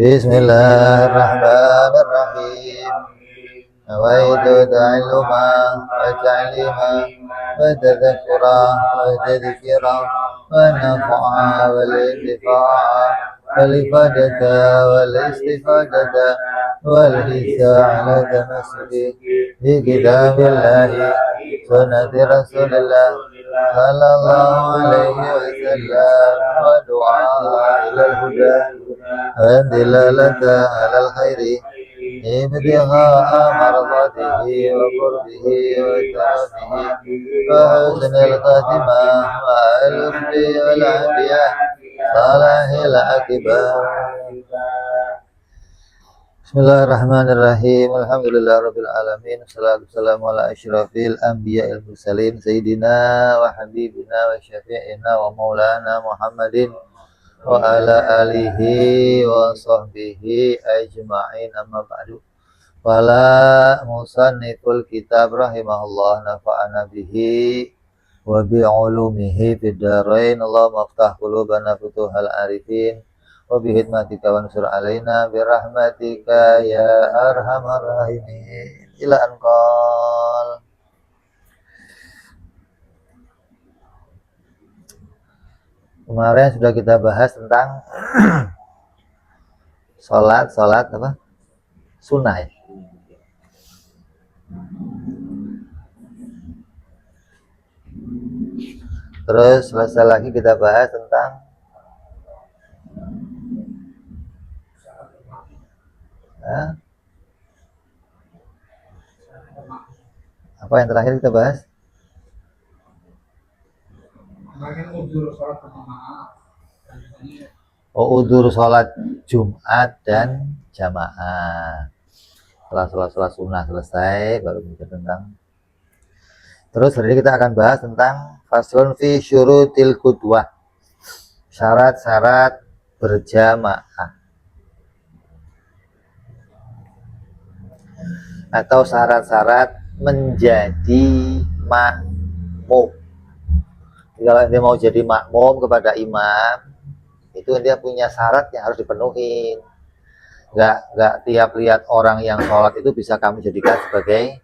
Bismillahirrahmanirrahim. Nawaitu ta'alluma wa ta'lima wa tadhakkura wa tadhkira wa nafa'a wal intifa'a wal ifadata wal istifadata wal hisa'alata masjid di kitabillahi sunnati rasulillah sallallahu alaihi wasallam wa du'a ilal huda wa dilalata alal khairi ابتغاء مرضاته وقربه وتعبه وحسن الخاتمة مع الوفد والأنبياء صالح العاقبة. Bismillahirrahmanirrahim. Alhamdulillahirabbil alamin. Wassalatu wassalamu ala asyrafil anbiya'il mursalin sayyidina wa habibina wa syafi'ina wa maulana Muhammadin wa ala alihi wa sahbihi ajma'in, amma ba'du. Wala musanniful kitab rahimahullah nafa'ana bihi wa bi'ulumihi fid dharain. Allahumma aftah qulubana futuhal arifin wa bihidmatika wansur alaina birahmatika ya arhamar rahimin. Ila anqal. Kemarin sudah kita bahas tentang sholat apa? Sunnah ya? Terus selesai lagi kita bahas tentang apa yang terakhir kita bahas? Udzur sholat Jumat dan jamaah. Setelah sholat sunnah selesai, baru kita tentang. Terus hari ini kita akan bahas tentang faslun fi syurutil qudwah, syarat-syarat berjamaah atau syarat-syarat menjadi makmum. Kalau dia mau jadi makmum kepada imam, itu dia punya syarat yang harus dipenuhi. Nggak tiap lihat orang yang sholat itu bisa kamu jadikan sebagai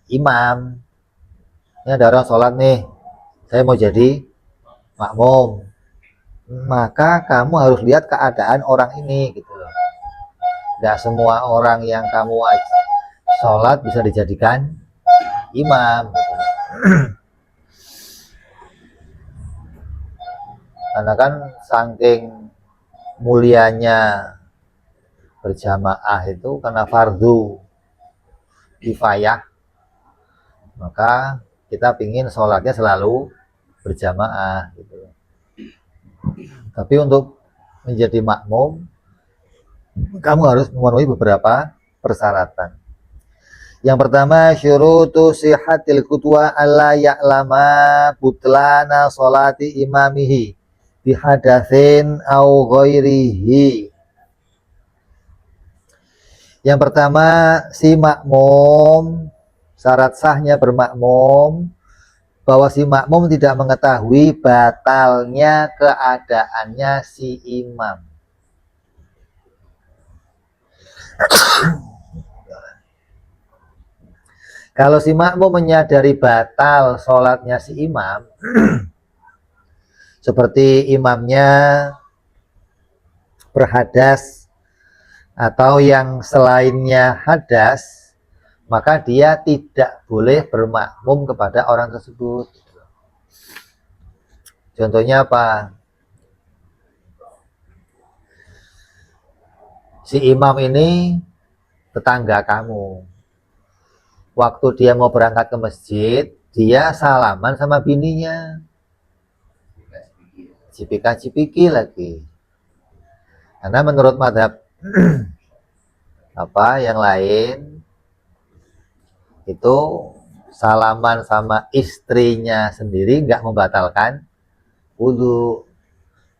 imam. Ini ada orang sholat nih, saya mau jadi makmum, maka kamu harus lihat keadaan orang ini gitu loh. Nggak semua orang yang kamu sholat bisa dijadikan imam gitu. Karena kan saking mulianya berjamaah itu karena fardu kifayah, maka kita pingin sholatnya selalu berjamaah gitu. Tapi untuk menjadi makmum, kamu harus memenuhi beberapa persyaratan. Yang pertama, syurutu sihhatil qudwa alla ya'lama butlana sholati imamihi bihadatsin au ghairihi. Yang pertama, si makmum, syarat sahnya bermakmum, bahwa si makmum tidak mengetahui batalnya keadaannya si imam. Kalau si makmum menyadari batal sholatnya si imam, seperti imamnya berhadas atau yang selainnya hadas, maka dia tidak boleh bermakmum kepada orang tersebut. Contohnya apa? Si imam ini tetangga kamu. Waktu dia mau berangkat ke masjid, dia salaman sama bininya. Cipika-cipiki lagi. Karena menurut madhab yang lain itu salaman sama istrinya sendiri nggak membatalkan wudu.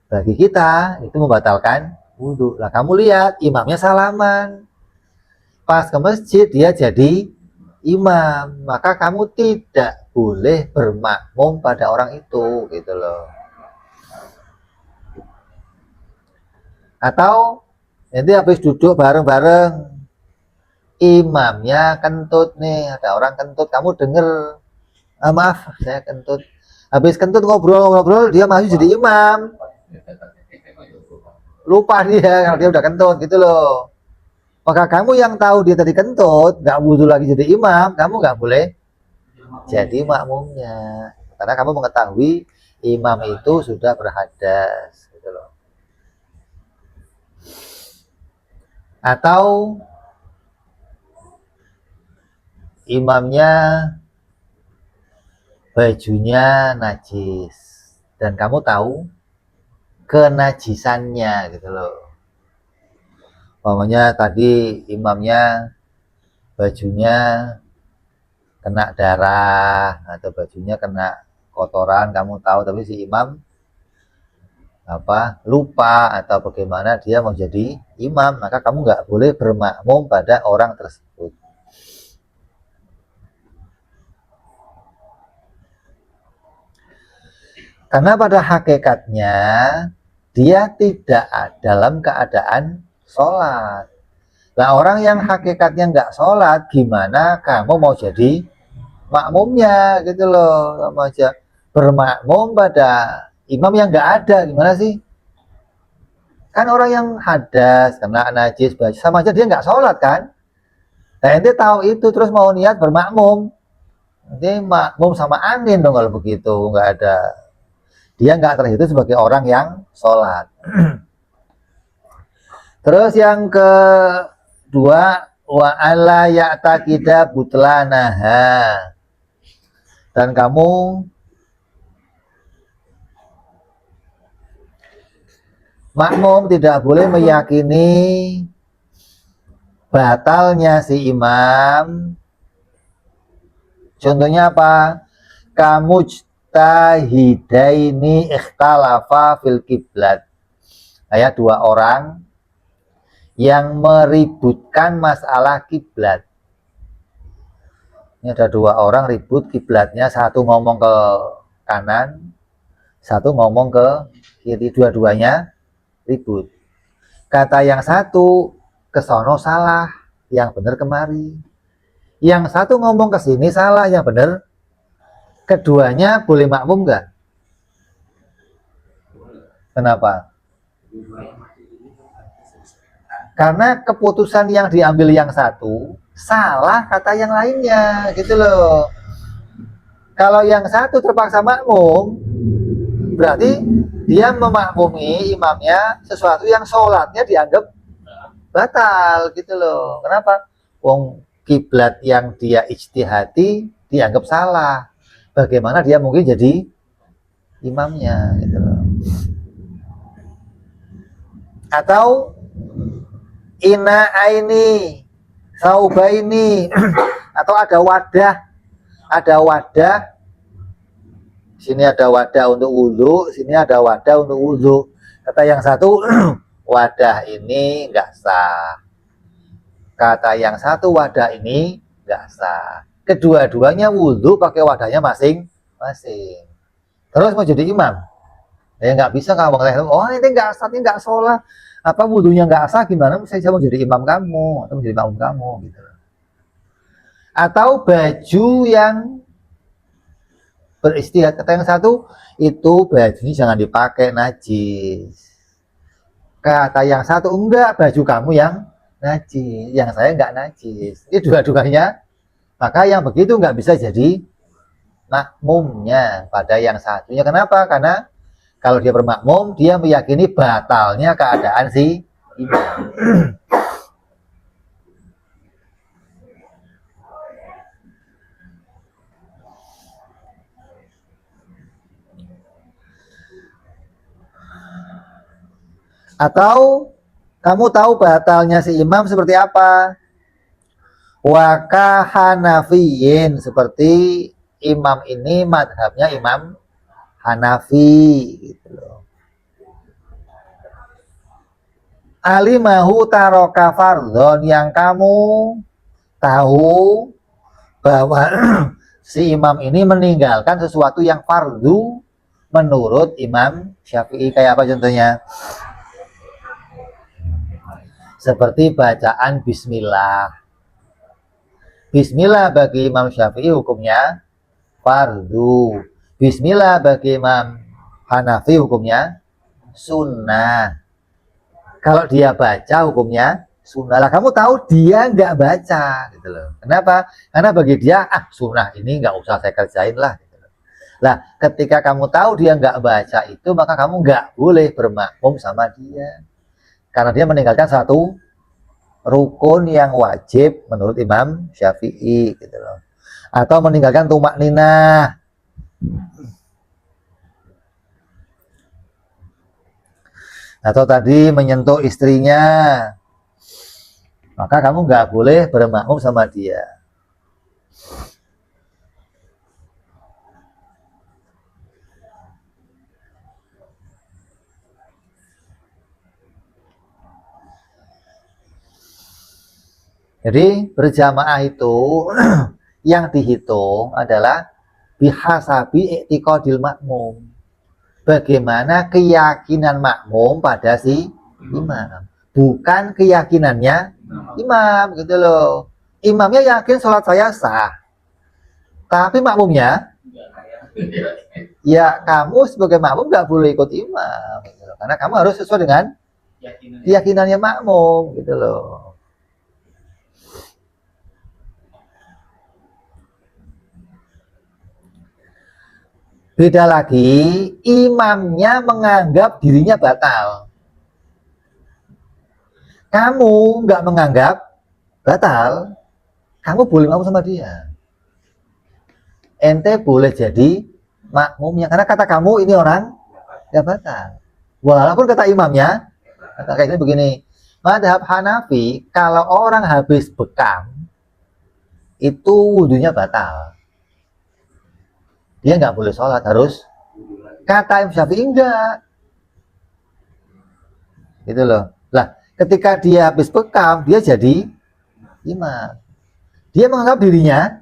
Bagi kita itu membatalkan wudu. Lah kamu lihat imamnya salaman, pas ke masjid dia jadi imam, maka kamu tidak boleh bermakmum pada orang itu gitu loh. Atau Nanti habis duduk bareng-bareng, imamnya kentut nih, ada orang kentut, kamu denger, maaf saya kentut. Habis kentut ngobrol-ngobrol, dia masih jadi imam. Lupa dia kalau dia udah kentut gitu loh. Maka kamu yang tahu dia tadi kentut, nggak butuh lagi jadi imam, kamu nggak boleh jadi makmumnya. Karena kamu mengetahui imam itu sudah berhadas gitu loh. Atau imamnya bajunya najis dan kamu tahu kenajisannya gitu loh. Pokoknya tadi imamnya bajunya kena darah atau bajunya kena kotoran, kamu tahu, tapi si imam lupa atau bagaimana dia mau jadi imam, maka kamu nggak boleh bermakmum pada orang tersebut. Karena pada hakikatnya dia tidak dalam keadaan sholat. Nah, orang yang hakikatnya nggak sholat, gimana kamu mau jadi makmumnya gitu loh. Kamu aja bermakmum pada imam yang nggak ada, gimana sih? Kan orang yang hadas, kena najis, sama aja dia nggak sholat kan? Nah, ente tahu itu terus mau niat bermakmum, nanti makmum sama angin dong kalau begitu, nggak ada. Dia nggak terhitung sebagai orang yang sholat. Terus yang kedua, wa alla ya'taqida butlanaha. Dan kamu makmum tidak boleh meyakini batalnya si imam. Contohnya apa? Kamu tahidaini ikhtalafa fil kiblat. Kayak dua orang yang meributkan masalah kiblat. Ini ada dua orang ribut kiblatnya, satu ngomong ke kanan, satu ngomong ke kiri, dua-duanya ribut. Kata yang satu ke sono salah, yang benar kemari. Yang satu ngomong ke sini salah, yang benar. Keduanya boleh makmum nggak? Kenapa? Karena keputusan yang diambil yang satu salah kata yang lainnya gitu loh. Kalau yang satu terpaksa makmum, berarti dia memakmumi imamnya sesuatu yang sholatnya dianggap batal gitu loh. Kenapa? Wong kiblat yang dia ijtihadi dianggap salah. Bagaimana dia mungkin jadi imamnya gitu loh. Atau ina ini sauba ini atau ada wadah sini ada wadah untuk wudhu, sini ada wadah untuk wudhu. Kata yang satu wadah ini nggak sah, kata yang satu wadah ini nggak sah. Kedua-duanya wudhu pakai wadahnya masing-masing, terus mau jadi imam ya nggak bisa. Kamu ngomong, oh ini nggak sah, ini nggak sholat, apa wudhunya nggak sah, gimana saya mau jadi imam kamu atau menjadi makmum kamu gitu. Atau baju yang beristihad, kata yang satu itu bajunya jangan dipakai najis, kata yang satu enggak, baju kamu yang najis, yang saya enggak najis. Ini dua-duanya, maka yang begitu enggak bisa jadi makmumnya pada yang satunya. Kenapa? Karena kalau dia bermakmum, dia meyakini batalnya keadaan si imam. Atau kamu tahu batalnya si imam seperti apa? Wakahanafiyin, seperti imam ini madhabnya imam Hanafi gitu loh. Alimahu taroka fardhon, yang kamu tahu bahwa si imam ini meninggalkan sesuatu yang fardu menurut Imam Syafi'i. Kayak apa contohnya? Seperti bacaan bismillah. Bismillah bagi Imam Syafi'i hukumnya fardu. Bismillah bagi Imam Hanafi hukumnya sunnah. Kalau dia baca hukumnya sunnah. Lah kamu tahu dia nggak baca gitu loh. Kenapa? Karena bagi dia sunnah ini nggak usah saya kerjain lah. Gitu loh. Lah ketika kamu tahu dia nggak baca itu, maka kamu nggak boleh bermakmum sama dia. Karena dia meninggalkan satu rukun yang wajib menurut Imam Syafi'i gitu loh. Atau meninggalkan tumak ninah. Atau tadi menyentuh istrinya, maka kamu nggak boleh bermakmum sama dia. Jadi berjamaah itu yang dihitung adalah bihasabi i'tiqadil makmum. Bagaimana keyakinan makmum pada si imam, bukan keyakinannya imam gitu loh. Imamnya yakin sholat saya sah, tapi makmumnya ya kamu sebagai makmum nggak boleh ikut imam gitu loh. Karena kamu harus sesuai dengan keyakinannya makmum gitu loh. Beda lagi, imamnya menganggap dirinya batal. Kamu nggak menganggap batal, kamu boleh makmum sama dia. Ente boleh jadi makmumnya, karena kata kamu ini orang nggak batal. Walaupun kata imamnya, kata kayak ini begini, madhab Hanafi, kalau orang habis bekam, itu wudhunya batal. Dia nggak boleh sholat, harus kata Imam Syafi'i enggak gitu loh. Lah ketika dia habis bekam, dia jadi imam, dia menganggap dirinya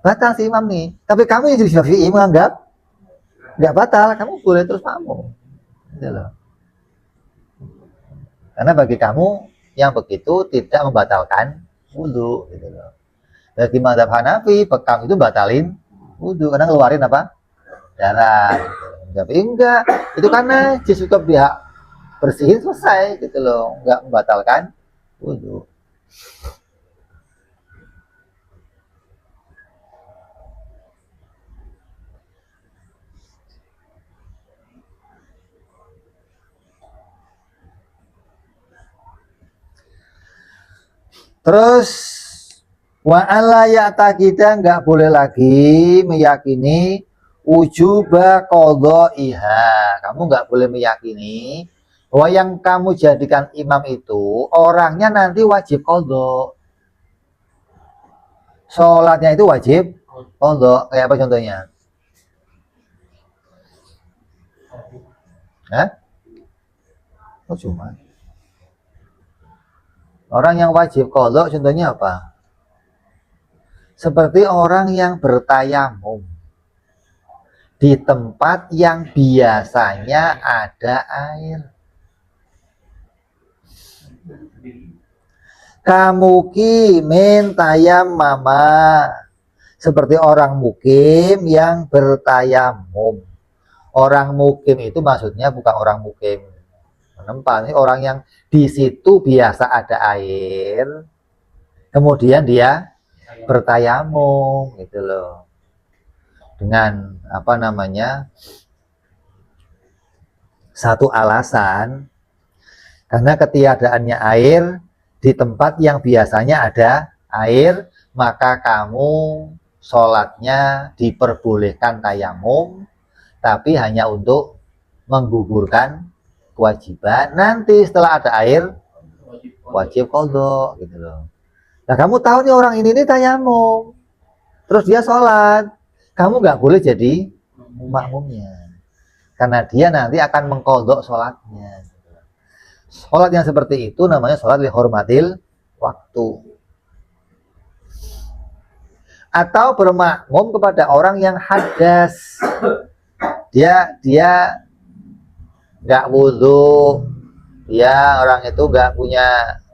batal si imam nih, tapi kamu yang jadi Syafi'i menganggap nggak batal, kamu boleh terus makmum gitu loh. Karena bagi kamu yang begitu tidak membatalkan wudhu gitu loh. Bagi mazhab Hanafi, bekam itu batalin wudhu karena ngeluarin apa? Darah. Tapi enggak, itu karena najis cukup dia bersihin selesai gitu loh, enggak membatalkan wudhu. Terus wa alla ya'taqida, enggak boleh lagi meyakini wujuba qadha'iha. Kamu enggak boleh meyakini bahwa yang kamu jadikan imam itu orangnya nanti wajib qadha. Sholatnya itu wajib qadha. Kayak apa contohnya? Hah? Oh, cuma orang yang wajib qadha contohnya apa? Seperti orang yang bertayamum di tempat yang biasanya ada air. Kamukimin tayammama, seperti orang mukim yang bertayamum. Orang mukim itu maksudnya bukan orang mukim menempat, ini orang yang di situ biasa ada air, kemudian dia bertayamum gitu loh, dengan apa namanya, satu alasan, karena ketiadaannya air di tempat yang biasanya ada air, maka kamu sholatnya diperbolehkan tayamum, tapi hanya untuk menggugurkan kewajiban. Nanti setelah ada air wajib qadha gitu loh. Nah kamu tahu nih orang ini tayamum, terus dia sholat, kamu nggak boleh jadi makmumnya, karena dia nanti akan mengqadha sholatnya. Sholat yang seperti itu namanya sholat li hormatil waktu. Atau bermakmum kepada orang yang hadas, dia nggak wudhu, dia orang itu nggak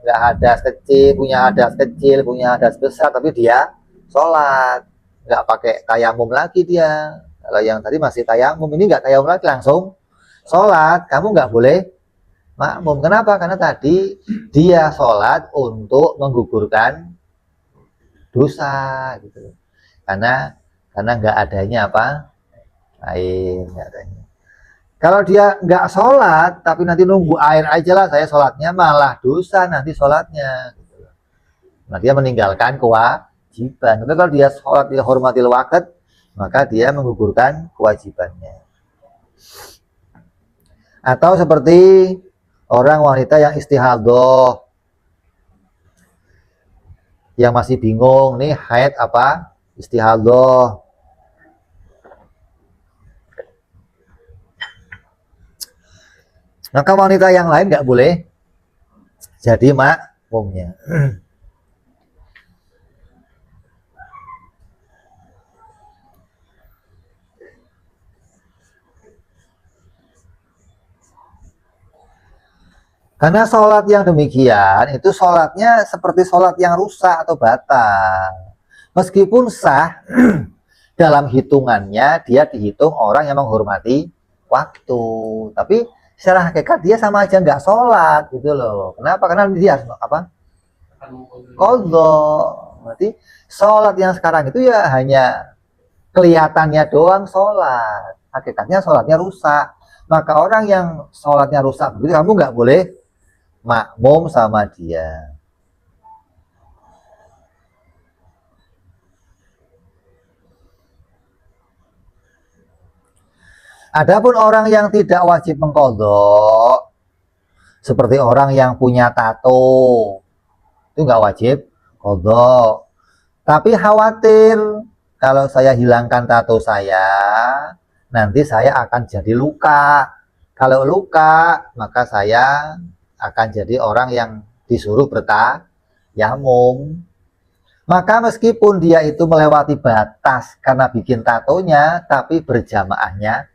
nggak hadas kecil, punya hadas besar, tapi dia sholat, nggak pakai tayamum lagi dia. Kalau yang tadi masih tayamum, ini nggak tayamum lagi, langsung sholat. Kamu nggak boleh makmum. Kenapa? Karena tadi dia sholat untuk menggugurkan dosa, gitu. Karena nggak adanya apa? Air, nggak adanya. Kalau dia nggak sholat, tapi nanti nunggu air aja lah, saya sholatnya malah dosa nanti sholatnya. Nah, dia meninggalkan kewajiban. Tapi kalau dia sholat, dia hormatil waqt, maka dia menggugurkan kewajibannya. Atau seperti orang wanita yang istihadah, yang masih bingung, nih haid apa istihadah. Maka wanita yang lain nggak boleh jadi makmumnya. Karena sholat yang demikian itu sholatnya seperti sholat yang rusak atau batal. Meskipun sah, dalam hitungannya dia dihitung orang yang menghormati waktu. Tapi secara hakikat dia sama aja nggak sholat gitu loh. Kenapa? Karena dia apa? Qadha. Berarti sholat yang sekarang itu ya hanya kelihatannya doang sholat. Hakikatnya sholatnya rusak. Maka orang yang sholatnya rusak begitu, kamu nggak boleh makmum sama dia. Adapun orang yang tidak wajib mengqadha, seperti orang yang punya tato, itu nggak wajib qadha. Tapi khawatir kalau saya hilangkan tato saya, nanti saya akan jadi luka. Kalau luka, maka saya akan jadi orang yang disuruh bertayamum. Maka meskipun dia itu melewati batas karena bikin tatonya, tapi berjamaahnya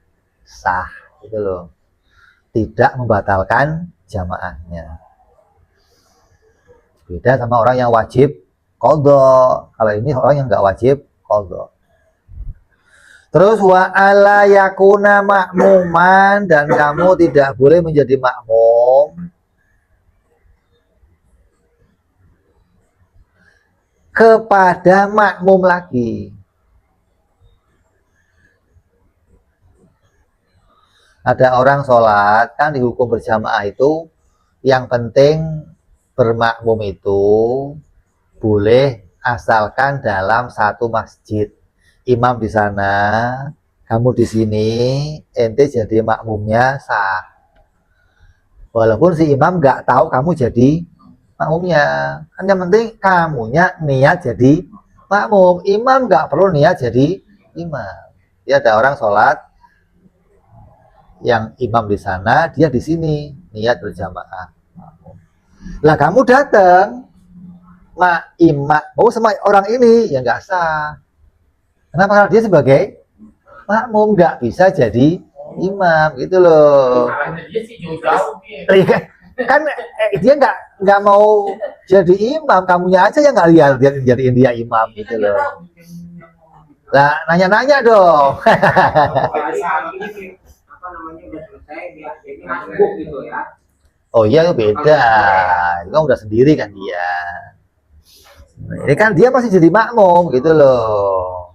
sah, gitu loh. Tidak membatalkan jamaahnya. Beda sama orang yang wajib qadha. Kalau ini orang yang nggak wajib qadha. Terus wa ala yakuna makmuman, dan kamu tidak boleh menjadi makmum kepada makmum lagi. Ada orang sholat, kan dihukum berjamaah itu, yang penting bermakmum itu boleh asalkan dalam satu masjid. Imam di sana, kamu di sini, ente jadi makmumnya sah. Walaupun si imam nggak tahu kamu jadi makmumnya. Kan yang penting kamunya niat jadi makmum. Imam nggak perlu niat jadi imam. Dia ada orang sholat, yang imam di sana, dia di sini niat berjamaah. Lah kamu datang, imam mau sama orang ini ya nggak sah. Kenapa? Karena dia sebagai makmum nggak bisa jadi imam, gitu loh. Kan dia nggak mau jadi imam, kamunya aja yang nggak lihat dia jadiin dia imam, gitu loh. Lah nanya-nanya dong. Oh iya, beda. Itu kan udah sendiri kan dia. Ini kan dia masih jadi makmum, gitu loh.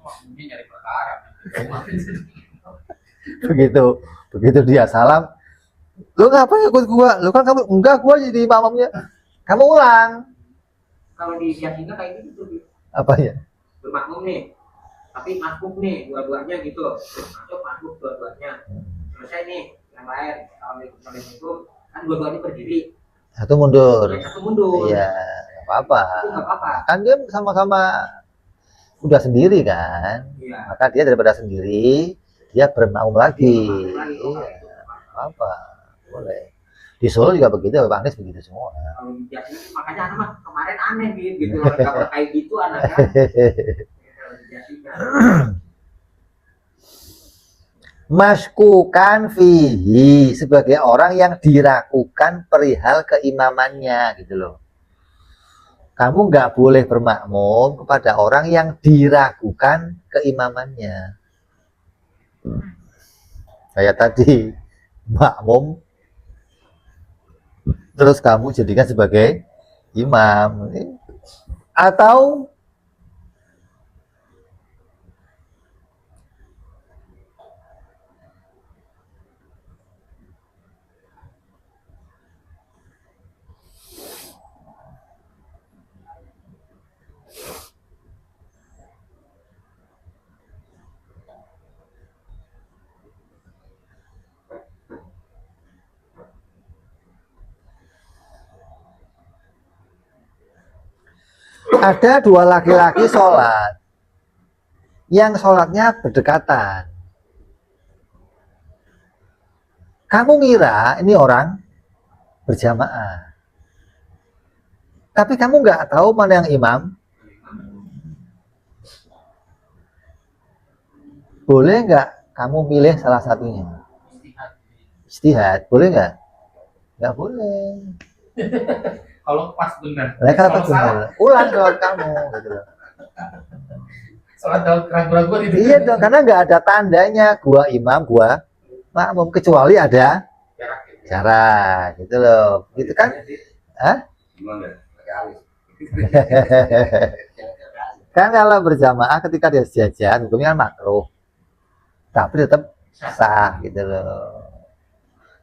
begitu dia salam, lu ngapain ikut gua? Lu kan kamu enggak, gua jadi makmumnya. Kamu ulang. Kalau di keyakinan kayak gitu tuh. Apa ya? Bermakmum nih, tapi masbuk nih dua-duanya gitu. Masuk masbuk dua-duanya. Selesai nih, yang lain Assalamualaikum kan dua-duanya berdiri. Satu mundur. Satu mundur. Iya, apa-apa. Kan dia sama-sama udah sendiri kan. Iya. Maka dia daripada sendiri, dia bermakmum lagi. Iya, apa? Boleh. Di Solo juga begitu, Pak Anies begitu semua. Makanya anak kemarin aneh gitu, kayak gitu anaknya. Maskukan fihi, sebagai orang yang diragukan perihal keimamannya, gitu loh. Kamu nggak boleh bermakmum kepada orang yang diragukan keimamannya. Kayak tadi, makmum, terus kamu jadikan sebagai imam. Atau ada dua laki-laki sholat, yang sholatnya berdekatan. Kamu ngira ini orang berjamaah, tapi kamu nggak tahu mana yang imam. Boleh nggak kamu milih salah satunya? Ijtihad, boleh nggak? Nggak boleh. Kalau pas benar. Mereka apa benar? Ulang sholat kamu, gitu loh. Sholat dalam keraguan-keraguan itu. Iya dong, karena nggak ada tandanya gua imam, gua makmum, kecuali ada jarak, gitu loh. Gitu kan? Hah? Kan kalau berjamaah ketika dia sejajar, hukumnya kan makruh, tapi tetap sah, gitu loh.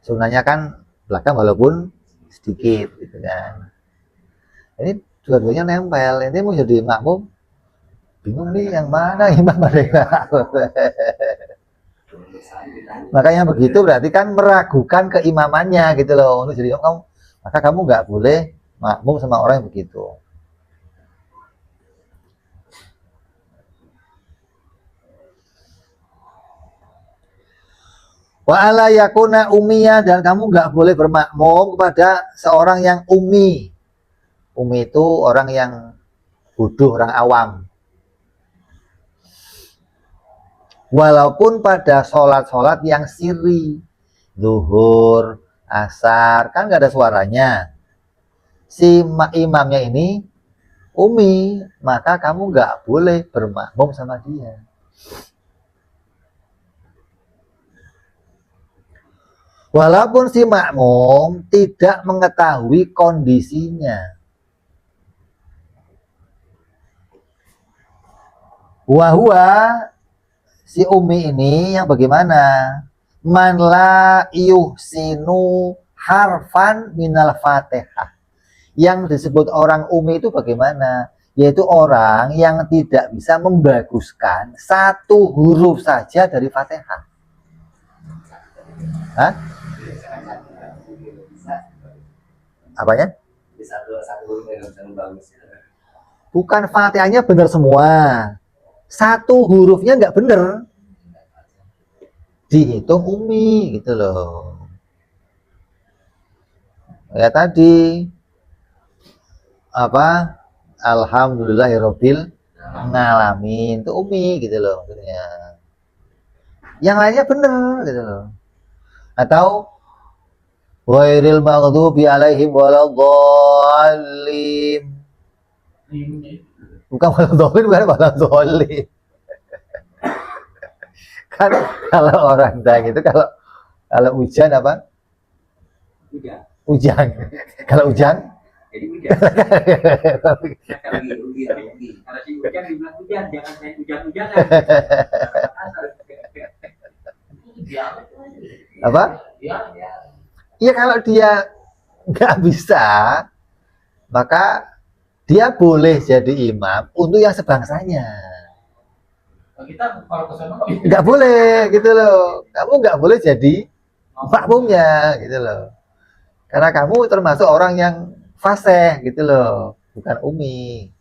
Sunahnya kan belakang walaupun sedikit, gitu kan. Ini dua-duanya nempel. Ini mau jadi makmum, bingung nih yang mana imam mana yang makmum. Makanya begitu berarti kan meragukan keimamannya, gitu loh. Untuk jadi kamu, maka kamu nggak boleh makmum sama orang yang begitu. Wa ala yakuna umiyah, dan kamu nggak boleh bermakmum kepada seorang yang umi. Umi itu orang yang bodoh, orang awam. Walaupun pada sholat-sholat yang sirri, zuhur, asar, kan nggak ada suaranya. Si imamnya ini umi, maka kamu nggak boleh bermakmum sama dia. Walaupun si makmum tidak mengetahui kondisinya. Wahwa, si umi ini yang bagaimana? Man la yuhsinu harfan minal fatihah. Yang disebut orang umi itu bagaimana? Yaitu orang yang tidak bisa membaguskan satu huruf saja dari fatihah. Hah? Apanya? Bukan fatihahnya benar semua, satu hurufnya nggak benar, dihitung umi, gitu loh. Ya tadi apa? Alhamdulillahirobbil ngalamin, itu umi, gitu loh maksudnya. Yang lainnya benar, gitu loh. Atau ghairil maghdubi alaihim waladhdallin. Bukan waladhdallin, bukan waladhdallin. Kan kalau orang dah gitu, kalau hujan apa? Hujan. Kalau hujan Jadi hujan. Kalau si hujan dibilang hujan, jangan main hujan-hujanan. apa? Iya, kalau dia nggak bisa, maka dia boleh jadi imam untuk yang sebangsanya. Kita kalau ke sana Nggak boleh, gitu loh. Kamu nggak boleh jadi makmumnya, gitu loh. Karena kamu termasuk orang yang fasih, gitu loh, bukan umi.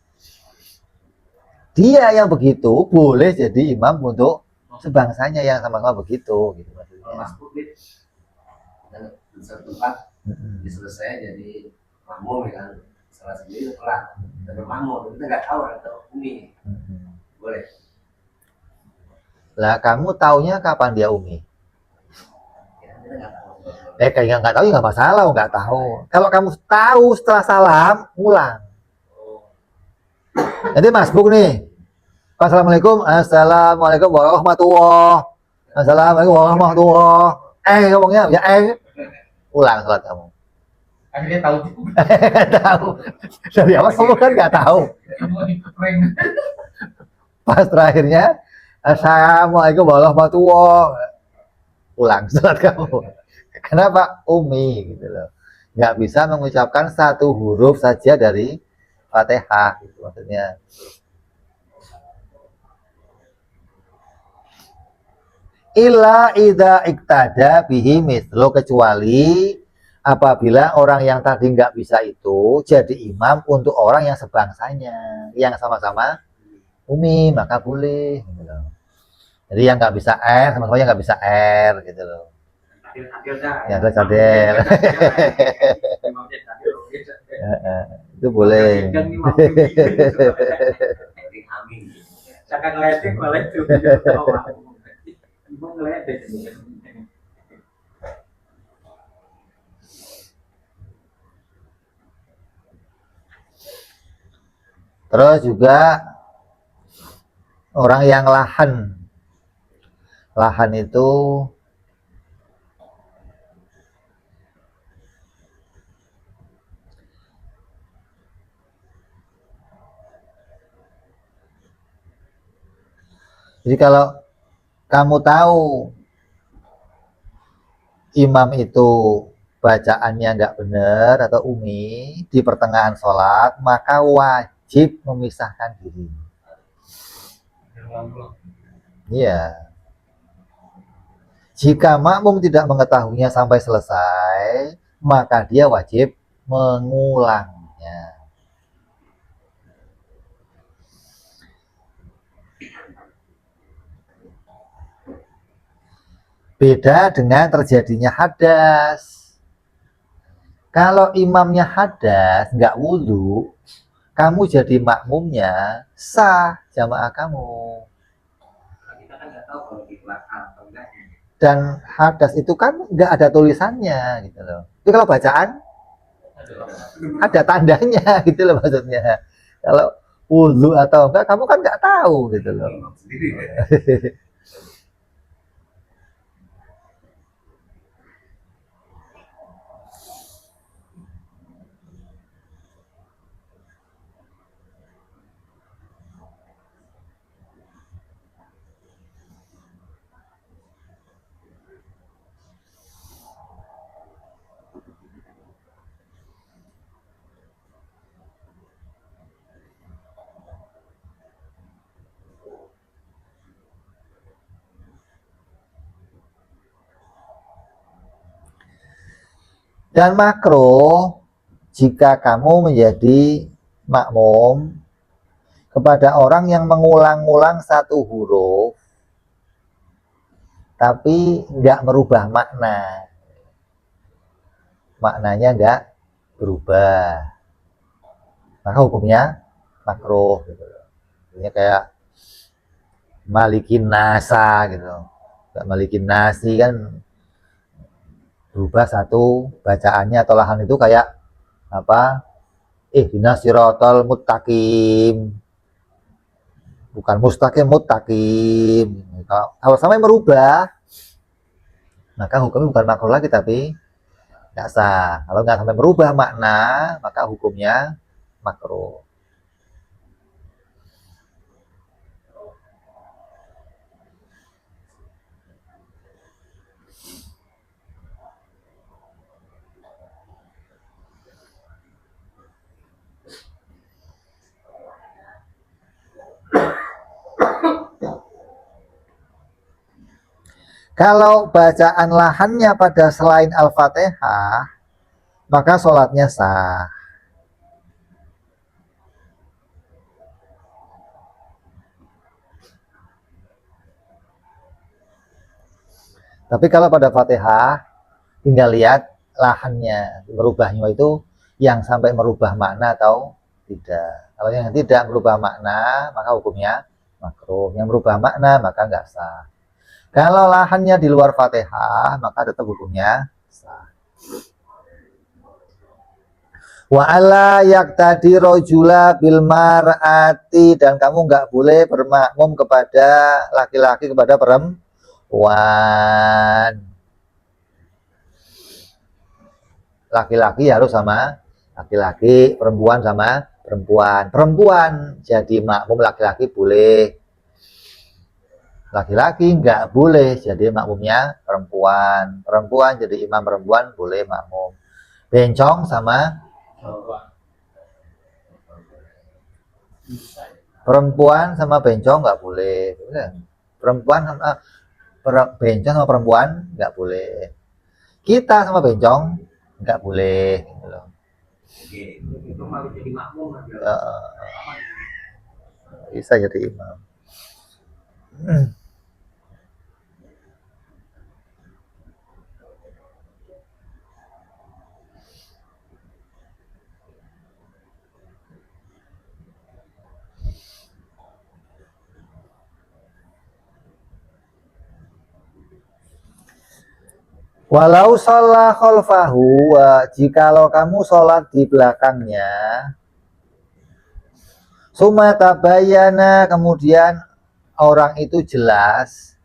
Dia yang begitu boleh jadi imam untuk sebangsanya yang sama-sama begitu, gitu maksudnya. Mas Putri di satu tempat diselesai jadi makmum, ya kan, salah sendiri kelar dan makmum, kita nggak tahu atau umi boleh. Lah kamu taunya kapan dia umi? Ya, kita nggak tahu. Kayak nggak tahu ya nggak masalah, nggak tahu. Kalau kamu tahu setelah salam, ngulang. Nanti masbuk nih. Assalamualaikum, assalamualaikum warahmatullah. Assalamualaikum warahmatullah. Ngomongnya ya ulang sholat kamu. Akhirnya tahu juga. Tahu. Dari awal kamu kan nggak tahu. Mau dikeprank. Pas terakhirnya, assalamualaikum warahmatullah. Ulang sholat kamu. Kenapa? Umi gitu loh. Nggak bisa mengucapkan satu huruf saja dari Fatihah gitu maksudnya. Illa idza iktada bihi mislu, kecuali apabila orang yang tadi nggak bisa itu jadi imam untuk orang yang sebangsanya, yang sama-sama umi, maka boleh gitu loh. Jadi yang nggak bisa sama-sama yang nggak bisa gitu loh. Adil dah. Ya ada cadel. Itu boleh. Dan ini mau gitu. Jadi amin. Cakap ngeledek malah itu. Ibu ngeledek. Terus juga orang yang lahan itu jadi kalau kamu tahu imam itu bacaannya nggak benar atau umi di pertengahan sholat, maka wajib memisahkan diri. Iya. Jika makmum tidak mengetahuinya sampai selesai, maka dia wajib mengulangnya. Beda dengan terjadinya hadas. Kalau imamnya hadas, nggak wudhu, kamu jadi makmumnya, sah jamaah kamu. Kita kan nggak tahu kalau di belakang atau enggak. Dan hadas itu kan nggak ada tulisannya gitu loh. Tapi kalau bacaan ada tandanya gitu loh maksudnya. Kalau wudhu atau enggak, kamu kan nggak tahu gitu loh. Dan makro jika kamu menjadi makmum kepada orang yang mengulang-ulang satu huruf tapi nggak merubah makna, maknanya nggak berubah, maka hukumnya makruh gitu. Ini kayak malikin nasa gitu, nggak malikin nasi kan berubah satu bacaannya atau lahan itu kayak apa, ihdinas siratal muttaqim, bukan mustaqim muttaqim. Kalau sampai merubah maka hukumnya bukan makruh lagi tapi nggak sah. Kalau nggak sampai merubah makna maka hukumnya makruh. Kalau bacaan lahannya pada selain Al-Fatihah, maka sholatnya sah. Tapi kalau pada Fatihah, tinggal lihat lahannya, merubahnya itu yang sampai merubah makna atau tidak. Kalau yang tidak merubah makna, maka hukumnya makruh. Yang merubah makna, maka nggak sah. Kalau lahannya di luar Fatihah, maka tetap hukumnya sah. Wa ala yaktadi rojula bil mar'ati, dan kamu nggak boleh bermakmum kepada laki-laki kepada perempuan. Laki-laki harus sama laki-laki, perempuan sama perempuan. Perempuan jadi makmum laki-laki boleh. Laki-laki nggak boleh jadi makmumnya perempuan. Perempuan jadi imam perempuan boleh makmum. Bencong sama perempuan sama bencong nggak boleh. Perempuan sama bencong sama perempuan nggak boleh. Kita sama bencong nggak boleh. Gitu loh. Oke. Itu harus jadi makmum kan. Bisa jadi imam. Walau sholat khalfahu, jikalau kamu sholat di belakangnya, summa tabayyana, kemudian orang itu jelas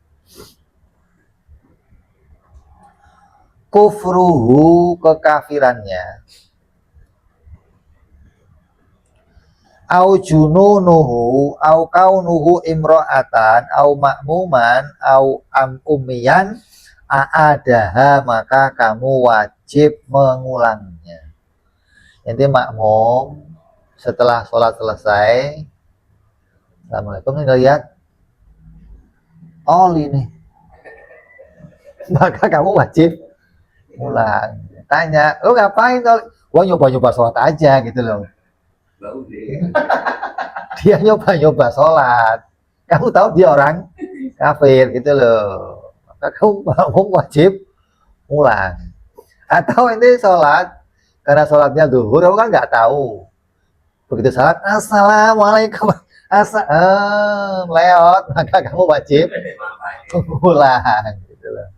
kufruhu, kekafirannya, au jununuhu, au kaunuhu imro'atan, au makmuman, au ummiyan, a'adaha, maka kamu wajib mengulangnya. Nanti makmum setelah sholat selesai, assalamualaikum, nih lihat ini, maka kamu wajib ulang. Tanya, lu ngapain? Gua nyoba-nyoba sholat aja gitu loh. Bau deh. Dia nyoba-nyoba sholat, kamu tahu dia orang kafir gitu loh, maka kamu wajib ulang. Atau ini sholat karena sholatnya zuhur, kamu kan nggak tahu, begitu sholat assalamualaikum lewat, maka kamu wajib ulang gitu loh.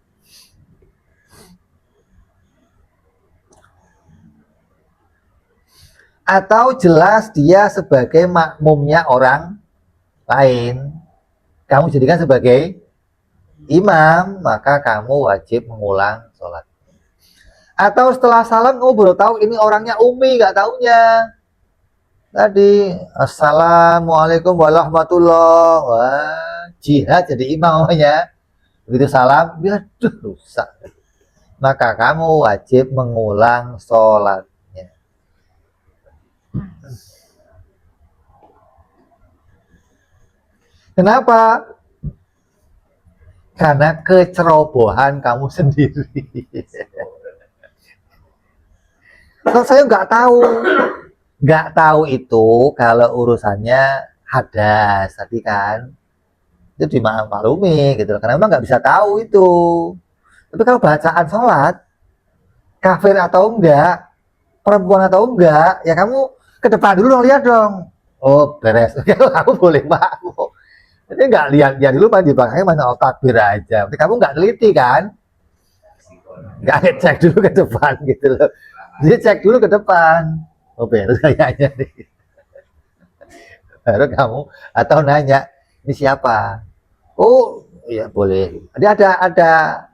Atau jelas dia sebagai makmumnya orang lain, kamu jadikan sebagai imam, maka kamu wajib mengulang sholat. Atau setelah salam kamu baru tahu ini orangnya umi, nggak taunya tadi assalamualaikum warahmatullahi, wah jihad jadi imam namanya. Begitu salam, ya rusak, maka kamu wajib mengulang sholat. Kenapa? Karena kecerobohan kamu sendiri. Kalau saya nggak tahu itu kalau urusannya hadas tadi kan, itu dimaklumi gitu. Karena memang nggak bisa tahu itu. Tapi kalau bacaan sholat, kafir atau enggak, perempuan atau enggak, ya kamu ke depan dulu dong, lihat dong. Oh beres, kamu boleh makmum. Jadi nggak lihat dulu di belakangnya mana takbir aja. Berarti kamu nggak teliti kan? Nggak ngecek dulu ke depan gitu loh. Dia cek dulu ke depan. Oh beres kayaknya nih. Baru kamu atau nanya ini siapa? Oh iya boleh. Dia ada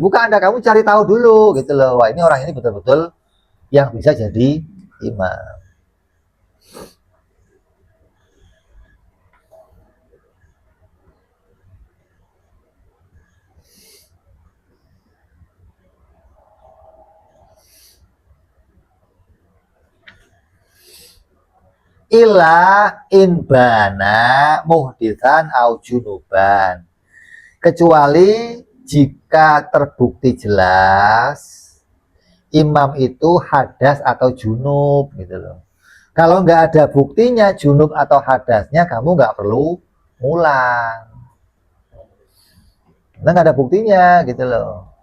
bukan ada, kamu cari tahu dulu gitu loh. Wah ini orang ini betul-betul yang bisa jadi imam. Ila inbana muhdisan au junuban, kecuali jika terbukti jelas imam itu hadas atau junub gitu loh. Kalau nggak ada buktinya junub atau hadasnya, kamu nggak perlu ngulang. Nah, nggak ada buktinya gitu loh.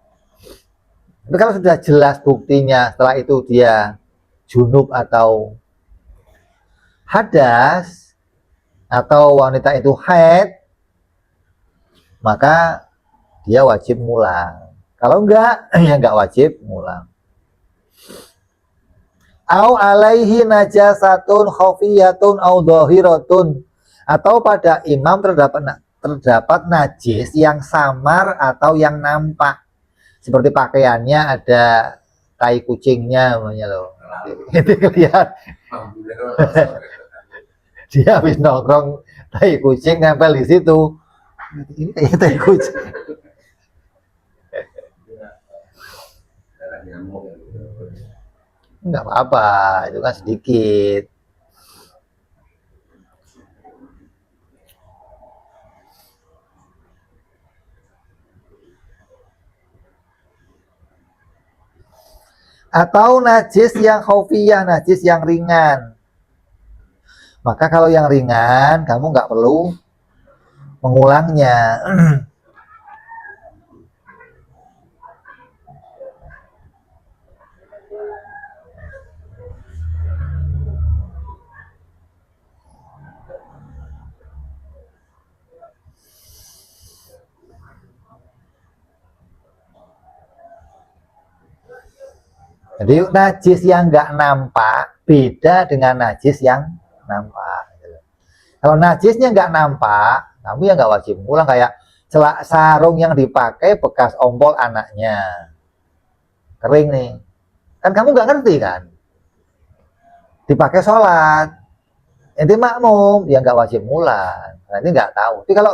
Tapi kalau sudah jelas buktinya, setelah itu dia junub atau hadas atau wanita itu haid, maka dia wajib ngulang. Kalau enggak, ya enggak wajib ngulang. Au alaihi najasatun khafiyatun au dhahiratun, atau pada imam terdapat najis yang samar atau yang nampak, seperti pakaiannya ada tai kucingnya namanya loh. Itu kelihatan dia habis nongkrong tai kucing nempel di situ. Ini kayak tai kucing. darah nyamuk ya. Enggak apa-apa, itu kan sedikit. Atau najis yang khafiyah, najis yang ringan. Maka kalau yang ringan, kamu nggak perlu mengulangnya. Jadi najis yang nggak nampak beda dengan najis yang nampak. Kalau najisnya nggak nampak, kamu ya nggak wajib ngulang, kayak celak sarung yang dipakai bekas ompol anaknya. Kering nih. Kan kamu nggak ngerti kan? Dipakai sholat. Ente makmum, ya nggak wajib ngulang. Nah, ini nggak tahu. Tapi kalau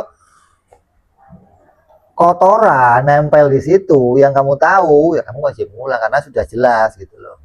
kotoran nempel di situ yang kamu tahu, ya kamu wajib ngulang karena sudah jelas gitu loh.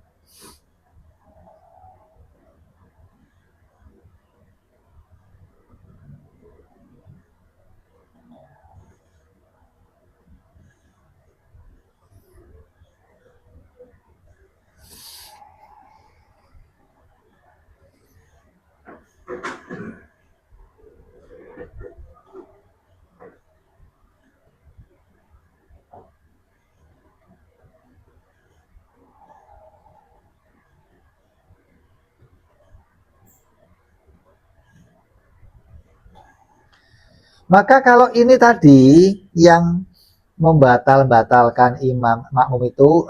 Maka kalau ini tadi yang membatalkan imam makmum itu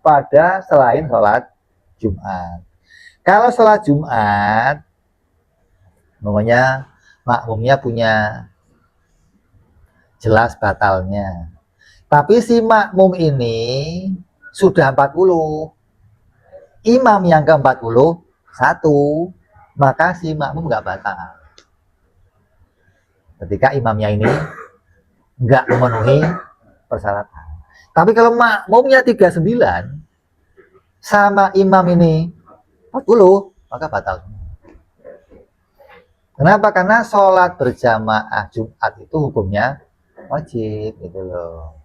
pada selain sholat Jumat. Kalau sholat Jumat, namanya makmumnya punya jelas batalnya. Tapi si makmum ini sudah 40, imam yang ke-41, maka si makmum nggak batal. Ketika imamnya ini nggak memenuhi persyaratan. Tapi kalau makmumnya 39 sama imam ini 40, maka batal. Kenapa? Karena sholat berjamaah Jumat itu hukumnya wajib gitu loh.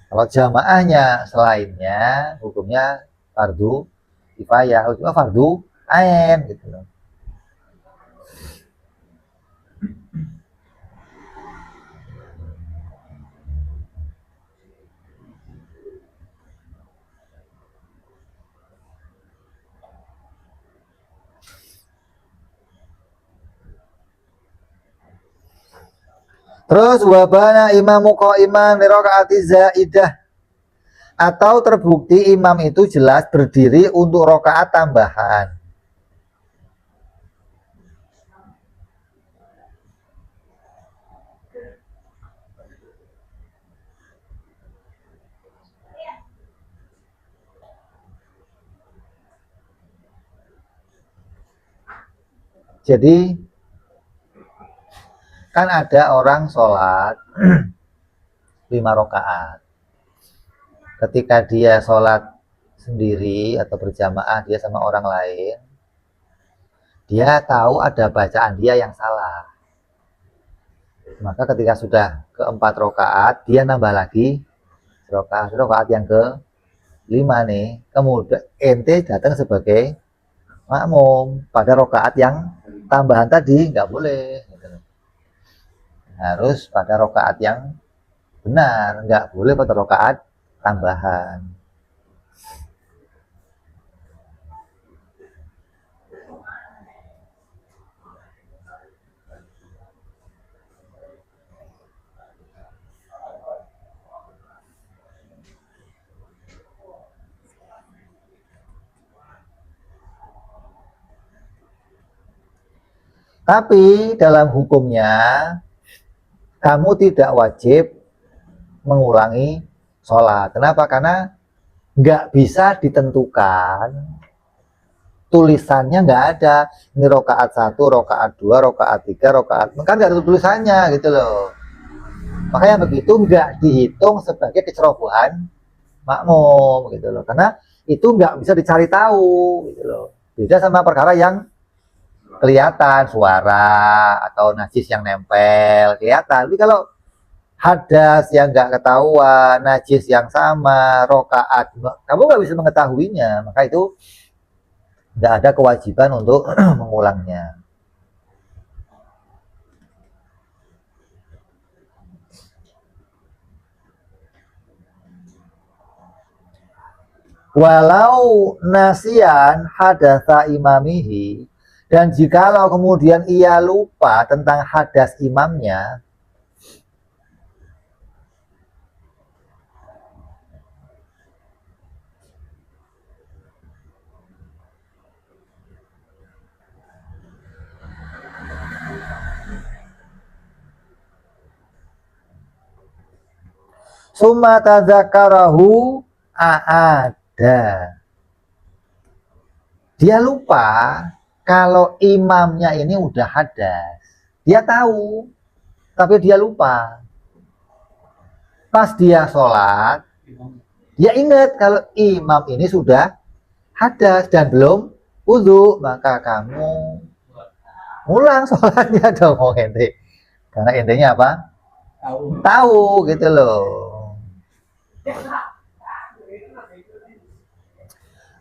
Kalau jamaahnya selainnya hukumnya fardu kifayah, hukumnya fardu ain gitu loh. Terus wabana imamu qa'iman li rakaati zaidah, atau terbukti imam itu jelas berdiri untuk rakaat tambahan. Jadi kan ada orang sholat 5 rakaat. Ketika dia sholat sendiri atau berjamaah dia sama orang lain, dia tahu ada bacaan dia yang salah. Maka ketika sudah ke-4 rakaat, dia nambah lagi rakaat yang ke-5 nih. Kemudian ente datang sebagai makmum pada rakaat yang tambahan tadi, nggak boleh. Harus pada rakaat yang benar, nggak boleh pada rakaat tambahan. Tapi dalam hukumnya kamu tidak wajib mengulangi sholat. Kenapa? Karena nggak bisa ditentukan, tulisannya nggak ada. Ini rokaat 1, rokaat 2, rokaat 3, rokaat, kan nggak ada tulisannya gitu loh. Makanya begitu nggak dihitung sebagai kecerobohan makmum gitu loh. Karena itu nggak bisa dicari tahu gitu loh. Beda sama perkara yang kelihatan, suara atau najis yang nempel kelihatan. Tapi kalau hadas yang nggak ketahuan, najis yang sama, rokaat, kamu nggak bisa mengetahuinya, maka itu nggak ada kewajiban untuk mengulangnya. Walau nasian hadatsa imamihi, dan jikalau kemudian ia lupa tentang hadas imamnya, summa tadzakarahu ada. Dia lupa kalau imamnya ini udah hadas. Dia tahu, tapi dia lupa. Pas dia sholat, dia ingat kalau imam ini sudah hadas dan belum wudu, maka kamu ulang sholatnya dong, ente. Karena intinya apa? Tahu gitu loh.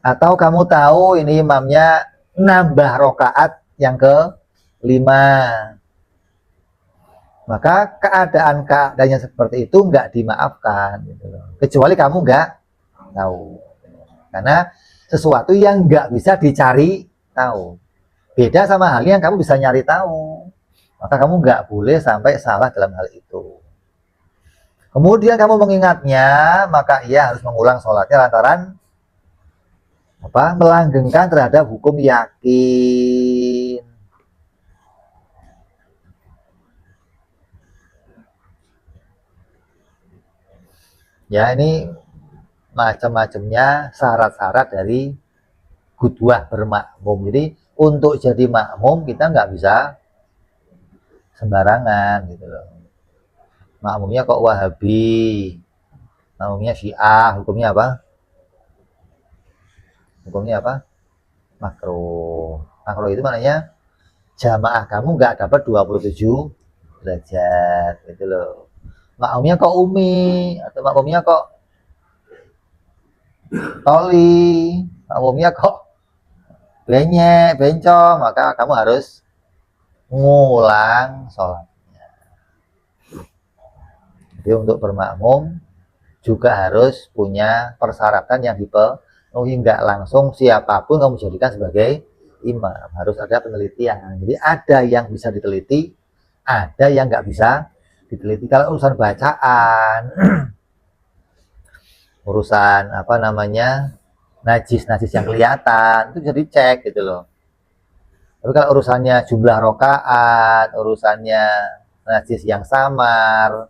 Atau kamu tahu ini imamnya nambah rokaat yang ke-5, maka keadaannya seperti itu nggak dimaafkan gitu loh. Kecuali kamu nggak tahu, karena sesuatu yang nggak bisa dicari tahu beda sama hal yang kamu bisa nyari tahu, maka kamu nggak boleh sampai salah dalam hal itu. Kemudian kamu mengingatnya, maka ia harus mengulang sholatnya lantaran apa? Melanggengkan terhadap hukum yakin. Ya, ini macam-macamnya syarat-syarat dari qudwah bermakmum. Jadi untuk jadi makmum kita nggak bisa sembarangan gitu loh. Makmumnya kok Wahabi, makmumnya Syiah, hukumnya apa? Hukumnya apa? Makruh. Makruh itu maknanya jamaah kamu nggak dapat 27 derajat gitu loh. Makmumnya kok Umi, atau makmumnya kok Toli, makmumnya kok benyek, bencong, maka kamu harus ngulang sholatnya. Jadi untuk bermakmum juga harus punya persyaratan yang dipenuhi, nggak langsung siapapun kamu jadikan sebagai imam, harus ada penelitian. Jadi ada yang bisa diteliti, ada yang nggak bisa diteliti. Kalau urusan bacaan, urusan apa namanya najis yang kelihatan itu bisa dicek gitu loh. Tapi kalau urusannya jumlah rokaat, urusannya najis yang samar,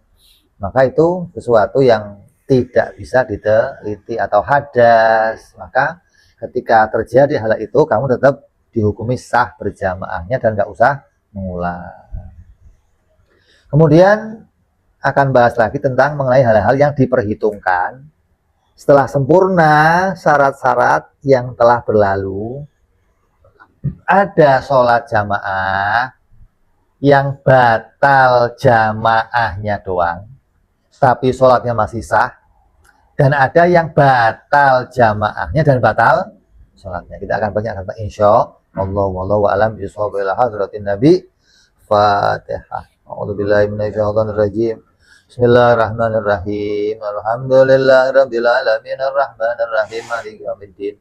maka itu sesuatu yang tidak bisa diteliti, atau hadas. Maka ketika terjadi hal itu, kamu tetap dihukumi sah berjamaahnya dan nggak usah mengulang. Kemudian akan bahas lagi tentang mengenai hal-hal yang diperhitungkan setelah sempurna syarat-syarat yang telah berlalu. Ada sholat jamaah yang batal jamaahnya doang, tapi sholatnya masih sah. Dan ada yang batal jamaahnya dan batal sholatnya. Kita akan banyak tentang insya Allah. Wallahu a'lam bishawab. Ila hadratin Nabi. Fatihah. A'udzubillahi minasyaitonir rajim. Bismillahirrahmanirrahim. Alhamdulillahirabbil alamin arrahmanir rahim maliki yaumiddin.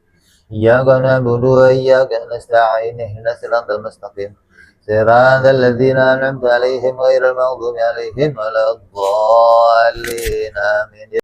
Iyyaka na'budu wa iyyaka nasta'in. Ihdinas siratal mustaqim. Siratal ladzina an'amta 'alaihim ghairil maghdubi 'alaihim waladdallin. Amin.